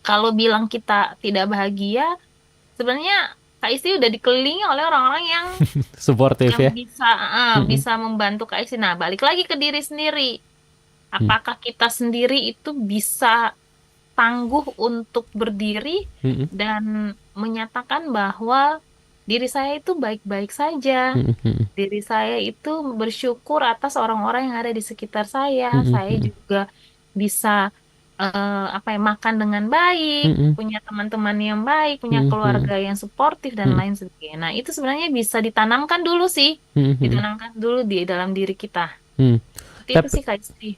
kalau bilang kita tidak bahagia, sebenarnya Kak Isti udah dikelilingi oleh orang-orang yang Suportif ya. bisa Mm-mm. bisa membantu Kak Isti. Nah, balik lagi ke diri sendiri. Mm. Apakah kita sendiri itu bisa tangguh untuk berdiri Mm-mm. dan menyatakan bahwa diri saya itu baik-baik saja. Mm-mm. Diri saya itu bersyukur atas orang-orang yang ada di sekitar saya. Saya Mm-mm. juga bisa apa ya, makan dengan baik, Mm-mm. punya teman-teman yang baik, punya Mm-mm. keluarga yang suportif dan Mm-mm. lain sebagainya. Nah, itu sebenarnya bisa ditanamkan dulu sih, Mm-mm. ditanamkan dulu di dalam diri kita. Mm. Seperti itu Tapi sih Kak Isti.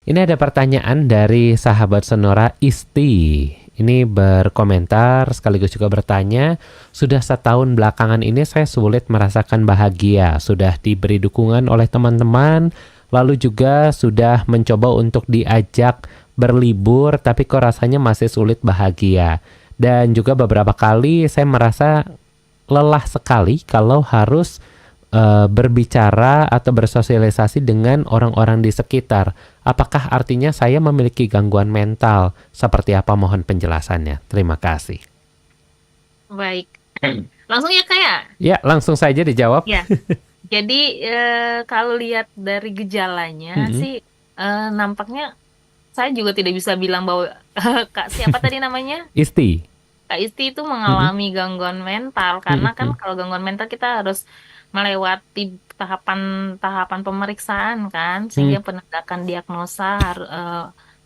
ini ada pertanyaan dari sahabat Sonora Isti. Ini berkomentar sekaligus juga bertanya, sudah setahun belakangan ini saya sulit merasakan bahagia. Sudah diberi dukungan oleh teman-teman, lalu juga sudah mencoba untuk diajak berlibur, tapi kok rasanya masih sulit bahagia. Dan juga beberapa kali saya merasa lelah sekali kalau harus berbicara atau bersosialisasi dengan orang-orang di sekitar. Apakah artinya saya memiliki gangguan mental? Seperti apa, mohon penjelasannya. Terima kasih. Baik. Langsung ya Kak ya? Ya, langsung saja dijawab. Ya. Jadi kalau lihat dari gejalanya Mm-mm. sih nampaknya saya juga tidak bisa bilang bahwa Kak siapa tadi namanya? Isti. Kak Isti itu Mm-mm. mengalami gangguan mental karena kan Mm-mm. kalau gangguan mental kita harus melewati tahapan-tahapan pemeriksaan kan sehingga Mm-mm. penegakan diagnosa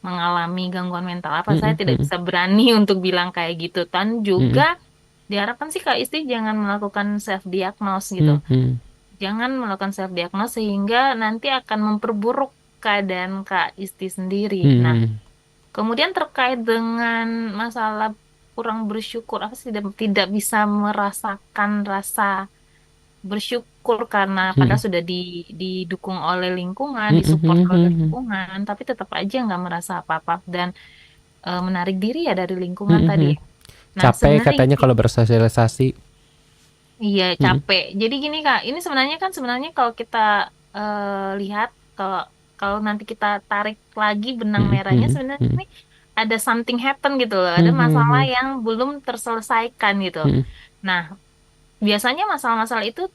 mengalami gangguan mental apa saya tidak Mm-mm. bisa berani untuk bilang kayak gitu dan juga Mm-mm. diharapkan sih Kak Isti jangan melakukan self diagnose gitu. Mm-mm. Jangan melakukan self diagnose sehingga nanti akan memperburuk keadaan Kak Isti sendiri. Nah, Mm-mm. kemudian terkait dengan masalah kurang bersyukur, apa sih tidak bisa merasakan rasa bersyukur karena padahal Mm-mm. sudah didukung oleh lingkungan, disupport oleh Mm-mm. lingkungan, tapi tetap aja nggak merasa apa-apa dan menarik diri ya dari lingkungan tadi Mm-mm. ya. Nah, Capek sebenarnya katanya kalau bersosialisasi. iya Mm-mm. capek. Jadi gini Kak, ini sebenarnya kalau kita lihat kalau kalau nanti kita tarik lagi benang merahnya Mm-mm. sebenarnya Mm-mm. ini ada something happen gitu loh, ada masalah Mm-mm. yang belum terselesaikan gitu. Mm-mm. Nah, biasanya masalah-masalah itu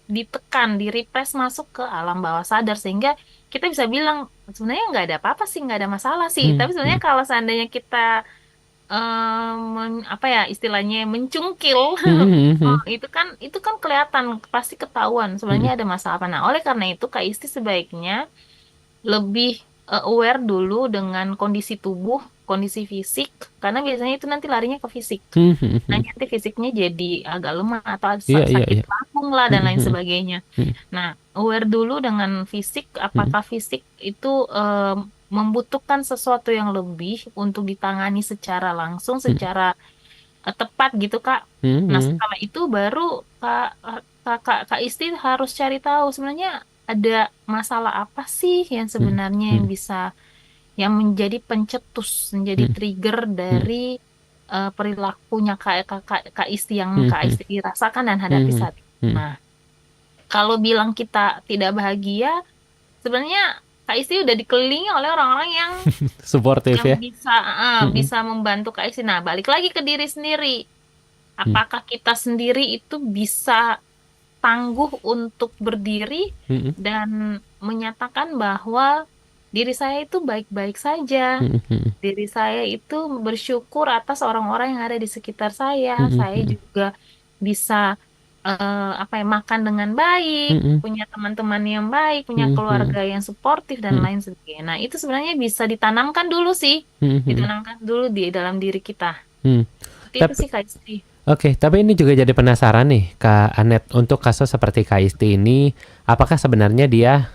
ditekan, direpress masuk ke alam bawah sadar sehingga kita bisa bilang sebenarnya nggak ada apa-apa sih, nggak ada masalah sih. Tapi sebenarnya Mm-mm. kalau seandainya kita apa ya istilahnya mencungkil oh, Mm-mm. itu kan kelihatan pasti ketahuan sebenarnya Mm-mm. ada masalah apa. Nah, oleh karena itu Kak Isti sebaiknya lebih aware dulu dengan kondisi tubuh, kondisi fisik karena biasanya itu nanti larinya ke fisik. Nah, Mhm. nanti fisiknya jadi agak lemah atau Iya, iya, sakit iya. lambung lah dan lain Mhm. sebagainya. Mhm. Nah, aware dulu dengan fisik, Mhm. apakah fisik itu membutuhkan sesuatu yang lebih untuk ditangani secara langsung, Mhm. secara tepat gitu, Kak. Nah, Mhm. setelah itu baru Kak Isti harus cari tahu sebenarnya ada masalah apa sih yang Mhm. sebenarnya yang Mhm. bisa yang menjadi pencetus, menjadi Mhm. trigger Mhm. dari perilakunya Kak Isti yang Kak Mhm. Isti rasakan dan hadapi Mhm. saat ini. Mhm. Nah, kalau bilang kita tidak bahagia, sebenarnya Kak Isti udah dikelilingi oleh orang-orang Suportif yang ya. Mhm. bisa membantu Kak Isti. Nah, balik lagi ke diri sendiri. Mhm. Apakah kita sendiri itu bisa tangguh untuk berdiri Mhm. dan menyatakan bahwa diri saya itu baik-baik saja. Mhm. Diri saya itu bersyukur atas orang-orang yang ada di sekitar saya. Saya Mhm. juga bisa apa ya, makan dengan baik, Mhm. punya teman-teman yang baik, punya Mhm. keluarga yang suportif dan Mhm. lain sebagainya. Nah, itu sebenarnya bisa ditanamkan dulu sih, Mhm. ditanamkan dulu di dalam diri kita. Mhm. Seperti itu Tapi sih Kak Isti. Oke, tapi ini juga jadi penasaran nih, Kak Anet, untuk kasus seperti Kak Isti ini, apakah sebenarnya dia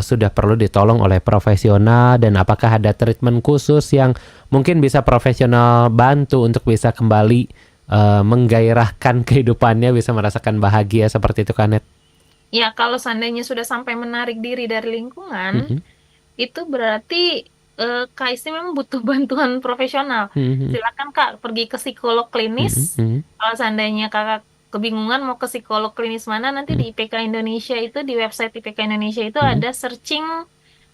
sudah perlu ditolong oleh profesional dan apakah ada treatment khusus yang mungkin bisa profesional bantu untuk bisa kembali menggairahkan kehidupannya, bisa merasakan bahagia seperti itu, Kak Anet? Ya, kalau seandainya sudah sampai menarik diri dari lingkungan, Mhm. itu berarti Kak Isti memang butuh bantuan profesional. Mhm. Silakan Kak pergi ke psikolog klinis. Mhm. Mhm. Kalau seandainya Kakak kebingungan mau ke psikolog klinis mana, nanti Mm. di IPK Indonesia itu, di website IPK Indonesia itu Mm. ada searching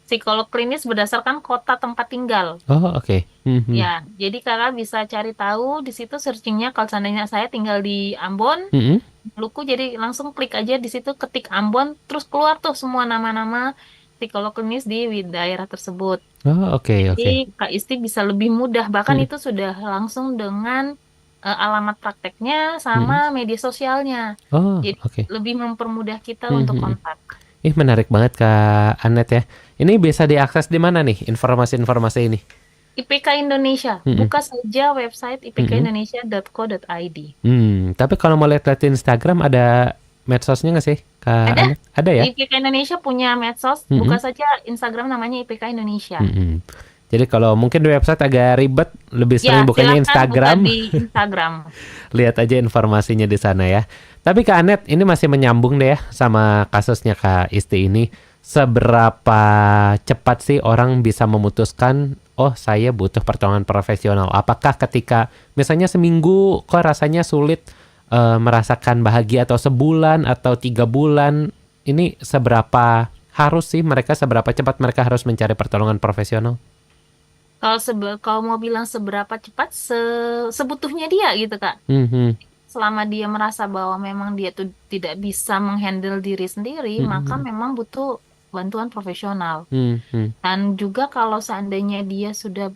psikolog klinis berdasarkan kota tempat tinggal. Oh, oke. Ya, Mhm. jadi kakak bisa cari tahu di situ searchingnya. Kalau seandainya saya tinggal di Ambon, Mhm. Luku, jadi langsung klik aja di situ, ketik Ambon, terus keluar tuh semua nama-nama psikolog klinis di daerah tersebut. Oh, oke, Jadi oke. Kak Isti bisa lebih mudah, bahkan Mhm. itu sudah langsung dengan alamat prakteknya sama Mhm. media sosialnya. Oh, Jadi oke. lebih mempermudah kita Mhm, untuk mhm. kontak. Ih, menarik banget Kak Anet ya. Ini bisa diakses di mana nih informasi-informasi ini? IPK Indonesia, Mhm. buka saja website Mhm. ipkindonesia.co.id. Tapi kalau mau lihat-lihat di Instagram ada medsosnya nggak sih, Kak Ada, Anet? Ada ya? IPK Indonesia punya medsos, buka Mhm. saja Instagram namanya IPK Indonesia. Mhm. Jadi kalau mungkin di website agak ribet, lebih Ya, sering bukanya silahkan buka Instagram, di Instagram. lihat aja informasinya di sana ya. Tapi Kak Anet, ini masih menyambung deh ya sama kasusnya Kak Isti ini. Seberapa cepat sih orang bisa memutuskan, oh saya butuh pertolongan profesional? Apakah ketika misalnya seminggu kok rasanya sulit merasakan bahagia, atau sebulan atau 3 bulan, ini seberapa harus sih mereka, seberapa cepat mereka harus mencari pertolongan profesional? Kalau mau bilang seberapa cepat, sebutuhnya dia gitu, Kak. Mhm. Selama dia merasa bahwa memang dia tuh tidak bisa menghandle diri sendiri, maka Mhm. memang butuh bantuan profesional. Mhm. Dan juga kalau seandainya dia sudah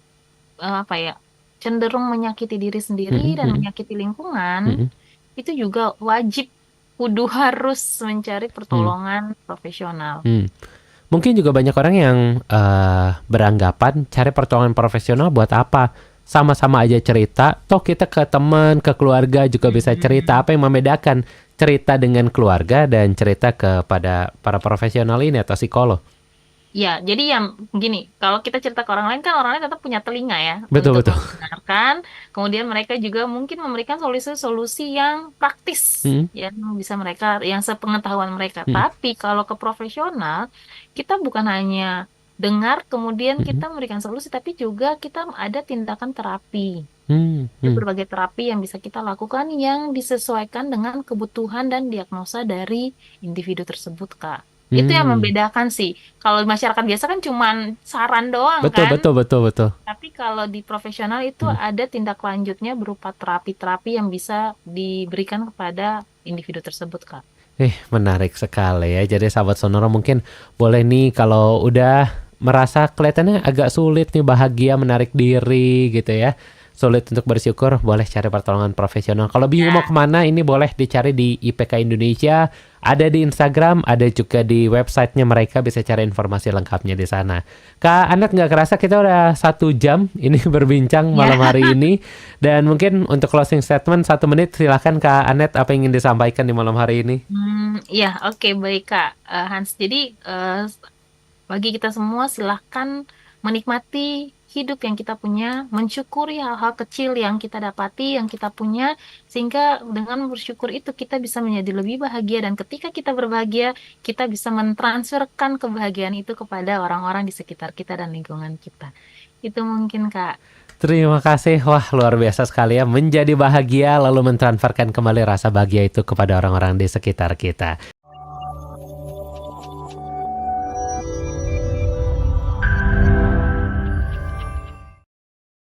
apa ya, cenderung menyakiti diri sendiri Mhm. dan Mhm. menyakiti lingkungan, Mhm. itu juga wajib kudu harus mencari Mhm. pertolongan profesional. Mhm. Mungkin juga banyak orang yang beranggapan cari pertolongan profesional buat apa? Sama-sama aja cerita, toh kita ke teman, ke keluarga juga bisa cerita. Hmm. Apa yang membedakan cerita dengan keluarga dan cerita kepada para profesional ini atau psikolog? Ya, jadi yang gini, kalau kita cerita ke orang lain kan orang lain tetap punya telinga ya Betul, untuk betul. mendengarkan. Kemudian mereka juga mungkin memberikan solusi-solusi yang praktis Mhm. yang bisa mereka, yang sepengetahuan mereka. Mhm. Tapi kalau ke profesional, kita bukan hanya dengar kemudian kita Mhm. memberikan solusi, tapi juga kita ada tindakan terapi. Mhm. Ada Mhm. berbagai terapi yang bisa kita lakukan yang disesuaikan dengan kebutuhan dan diagnosa dari individu tersebut, Kak. Itu yang Mhm. membedakan sih. Kalau di masyarakat biasa kan cuman saran doang Betul, kan. betul, betul, betul. Tapi kalau di profesional itu Mhm. ada tindak lanjutnya berupa terapi-terapi yang bisa diberikan kepada individu tersebut, Kak. Menarik sekali ya. Jadi sahabat Sonora mungkin boleh nih kalau udah merasa kelihatannya agak sulit nih bahagia, menarik diri gitu ya. Sulit untuk bersyukur, boleh cari pertolongan profesional. Kalau bingung mau Ya. kemana, ini boleh dicari di IPK Indonesia. Ada di Instagram, ada juga di websitenya mereka, bisa cari informasi lengkapnya di sana. Kak Anet, nggak kerasa kita udah 1 jam ini berbincang Ya. malam hari ini. Dan mungkin untuk closing statement 1 menit, silahkan Kak Anet, apa yang ingin disampaikan di malam hari ini? Ya, oke, baik, Kak. Hans. Jadi bagi kita semua, silahkan menikmati hidup yang kita punya, mensyukuri hal-hal kecil yang kita dapati, yang kita punya, sehingga dengan bersyukur itu kita bisa menjadi lebih bahagia, dan ketika kita berbahagia, kita bisa mentransferkan kebahagiaan itu kepada orang-orang di sekitar kita dan lingkungan kita. Itu mungkin, Kak. Terima kasih, wah luar biasa sekali ya, menjadi bahagia lalu mentransferkan kembali rasa bahagia itu kepada orang-orang di sekitar kita.